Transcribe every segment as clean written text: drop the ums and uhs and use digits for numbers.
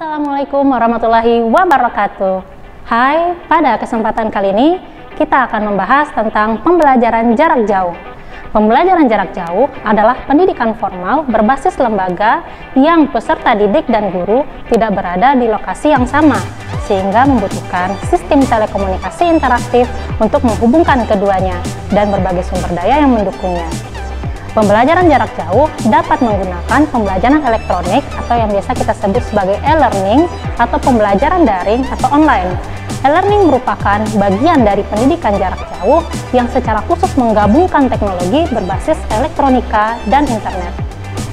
Assalamualaikum warahmatullahi wabarakatuh. Hai, pada kesempatan kali ini kita akan membahas tentang pembelajaran jarak jauh. Pembelajaran jarak jauh adalah pendidikan formal berbasis lembaga yang peserta didik dan guru tidak berada di lokasi yang sama, sehingga membutuhkan sistem telekomunikasi interaktif untuk menghubungkan keduanya dan berbagai sumber daya yang mendukungnya. Pembelajaran jarak jauh dapat menggunakan pembelajaran elektronik atau yang biasa kita sebut sebagai e-learning atau pembelajaran daring atau online. E-learning merupakan bagian dari pendidikan jarak jauh yang secara khusus menggabungkan teknologi berbasis elektronika dan internet.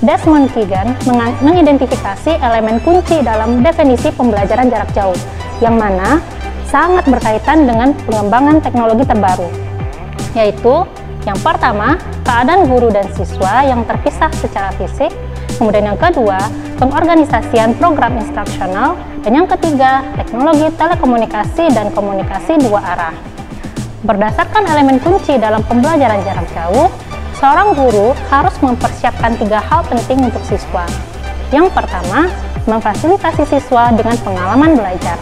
Desmond Keegan mengidentifikasi elemen kunci dalam definisi pembelajaran jarak jauh, yang mana sangat berkaitan dengan pengembangan teknologi terbaru, yaitu yang pertama, keadaan guru dan siswa yang terpisah secara fisik. Kemudian yang kedua, pengorganisasian program instruksional. Dan yang ketiga, teknologi telekomunikasi dan komunikasi dua arah. Berdasarkan elemen kunci dalam pembelajaran jarak jauh, seorang guru harus mempersiapkan 3 hal penting untuk siswa. Yang pertama, memfasilitasi siswa dengan pengalaman belajar.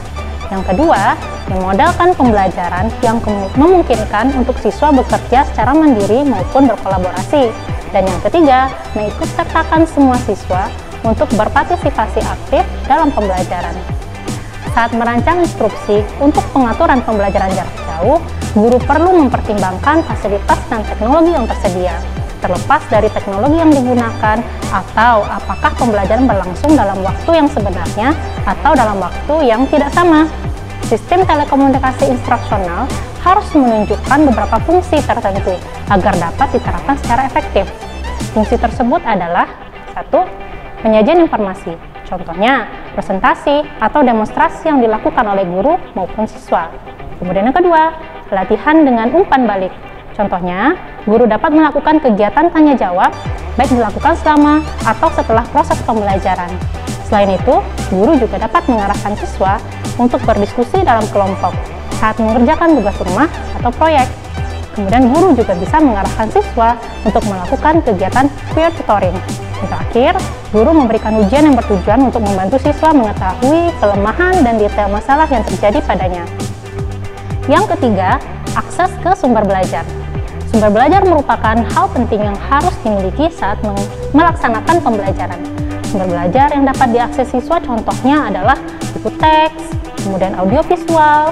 Yang kedua, memodalkan pembelajaran yang memungkinkan untuk siswa bekerja secara mandiri maupun berkolaborasi. Dan yang ketiga, mengikutsertakan semua siswa untuk berpartisipasi aktif dalam pembelajaran. Saat merancang instruksi untuk pengaturan pembelajaran jarak jauh, guru perlu mempertimbangkan fasilitas dan teknologi yang tersedia, terlepas dari teknologi yang digunakan atau apakah pembelajaran berlangsung dalam waktu yang sebenarnya atau dalam waktu yang tidak sama. Sistem telekomunikasi instruksional harus menunjukkan beberapa fungsi tertentu agar dapat diterapkan secara efektif. Fungsi tersebut adalah 1. Penyajian informasi, contohnya presentasi atau demonstrasi yang dilakukan oleh guru maupun siswa. Kemudian yang kedua, latihan dengan umpan balik. Contohnya, guru dapat melakukan kegiatan tanya jawab, baik dilakukan selama atau setelah proses pembelajaran. Selain itu, guru juga dapat mengarahkan siswa untuk berdiskusi dalam kelompok saat mengerjakan tugas rumah atau proyek. Kemudian guru juga bisa mengarahkan siswa untuk melakukan kegiatan peer tutoring. Yang terakhir, guru memberikan ujian yang bertujuan untuk membantu siswa mengetahui kelemahan dan detail masalah yang terjadi padanya. Yang ketiga, akses ke sumber belajar. Sumber belajar merupakan hal penting yang harus dimiliki saat melaksanakan pembelajaran. Sumber belajar yang dapat diakses siswa contohnya adalah buku teks, kemudian audiovisual,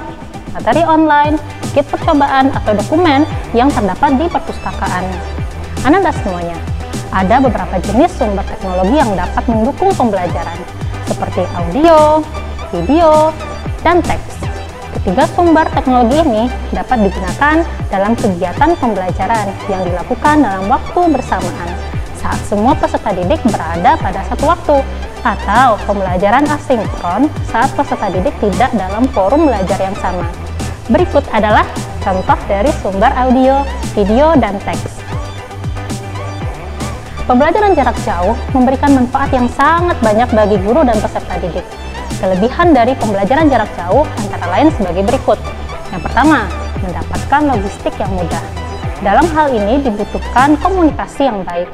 materi online, kit percobaan, atau dokumen yang terdapat di perpustakaan. Ananda semuanya, ada beberapa jenis sumber teknologi yang dapat mendukung pembelajaran, seperti audio, video, dan teks. Ketiga sumber teknologi ini dapat digunakan dalam kegiatan pembelajaran yang dilakukan dalam waktu bersamaan saat semua peserta didik berada pada satu waktu, atau pembelajaran asinkron saat peserta didik tidak dalam forum belajar yang sama. Berikut adalah contoh dari sumber audio, video, dan teks. Pembelajaran jarak jauh memberikan manfaat yang sangat banyak bagi guru dan peserta didik. Kelebihan dari pembelajaran jarak jauh antara lain sebagai berikut. Yang pertama, mendapatkan logistik yang mudah. Dalam hal ini dibutuhkan komunikasi yang baik.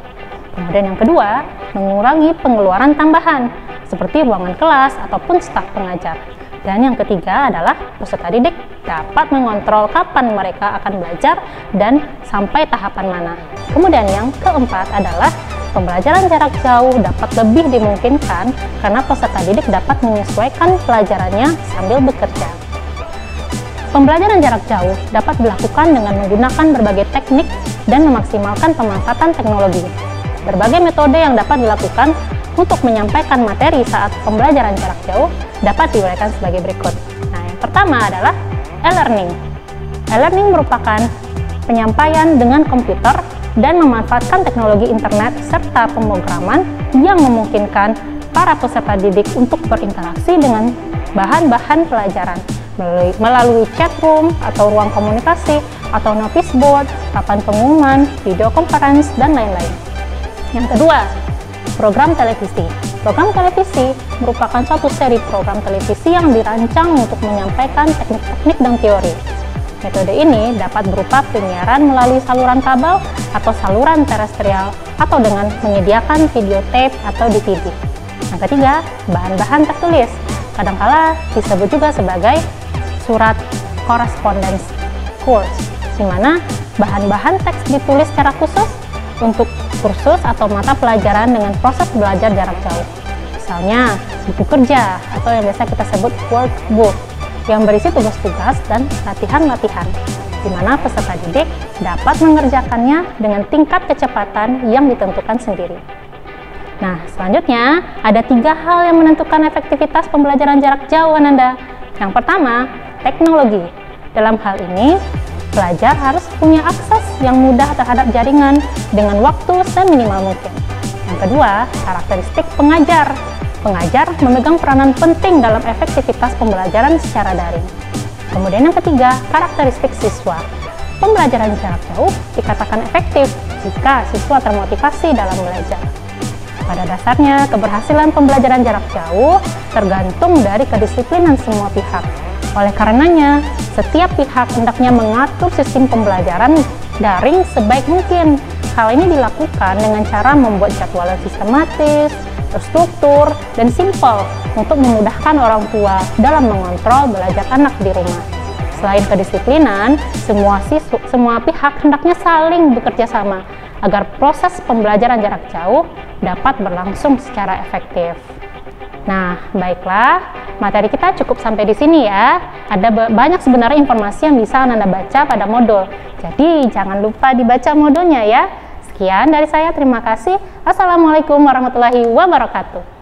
Kemudian yang kedua, mengurangi pengeluaran tambahan, seperti ruangan kelas ataupun staf pengajar. Dan yang ketiga adalah peserta didik dapat mengontrol kapan mereka akan belajar dan sampai tahapan mana. Kemudian yang keempat adalah pembelajaran jarak jauh dapat lebih dimungkinkan karena peserta didik dapat menyesuaikan pelajarannya sambil bekerja. Pembelajaran jarak jauh dapat dilakukan dengan menggunakan berbagai teknik dan memaksimalkan pemanfaatan teknologi. Berbagai metode yang dapat dilakukan untuk menyampaikan materi saat pembelajaran jarak jauh dapat diuraikan sebagai berikut. Nah, yang pertama adalah e-learning. E-learning merupakan penyampaian dengan komputer dan memanfaatkan teknologi internet serta pemrograman yang memungkinkan para peserta didik untuk berinteraksi dengan bahan-bahan pelajaran melalui chat room atau ruang komunikasi atau notice board, papan pengumuman, video conference, dan lain-lain. Yang kedua, program televisi. Program televisi merupakan suatu seri program televisi yang dirancang untuk menyampaikan teknik-teknik dan teori. Metode ini dapat berupa penyiaran melalui saluran kabel atau saluran terestrial atau dengan menyediakan video tape atau DVD. Yang ketiga, bahan-bahan tertulis. Kadangkala disebut juga sebagai surat correspondence course, di mana bahan-bahan teks ditulis secara khusus untuk kursus atau mata pelajaran dengan proses belajar jarak jauh. Misalnya, buku kerja atau yang biasa kita sebut workbook yang berisi tugas-tugas dan latihan-latihan, di mana peserta didik dapat mengerjakannya dengan tingkat kecepatan yang ditentukan sendiri. Nah, selanjutnya ada 3 hal yang menentukan efektivitas pembelajaran jarak jauh, Ananda. Yang pertama, teknologi. Dalam hal ini, pelajar harus punya akses yang mudah terhadap jaringan dengan waktu seminimal mungkin. Yang kedua, karakteristik pengajar. Pengajar memegang peranan penting dalam efektivitas pembelajaran secara daring. Kemudian yang ketiga, karakteristik siswa. Pembelajaran jarak jauh dikatakan efektif jika siswa termotivasi dalam belajar. Pada dasarnya, keberhasilan pembelajaran jarak jauh tergantung dari kedisiplinan semua pihak. Oleh karenanya, setiap pihak hendaknya mengatur sistem pembelajaran daring sebaik mungkin. Hal ini dilakukan dengan cara membuat jadwal yang sistematis, terstruktur, dan simpel untuk memudahkan orang tua dalam mengontrol belajar anak di rumah. Selain kedisiplinan, semua pihak hendaknya saling bekerja sama agar proses pembelajaran jarak jauh dapat berlangsung secara efektif. Nah, baiklah, materi kita cukup sampai di sini ya. Ada banyak sebenarnya informasi yang bisa Anda baca pada modul. Jadi, jangan lupa dibaca modulnya ya. Sekian dari saya, terima kasih. Assalamualaikum warahmatullahi wabarakatuh.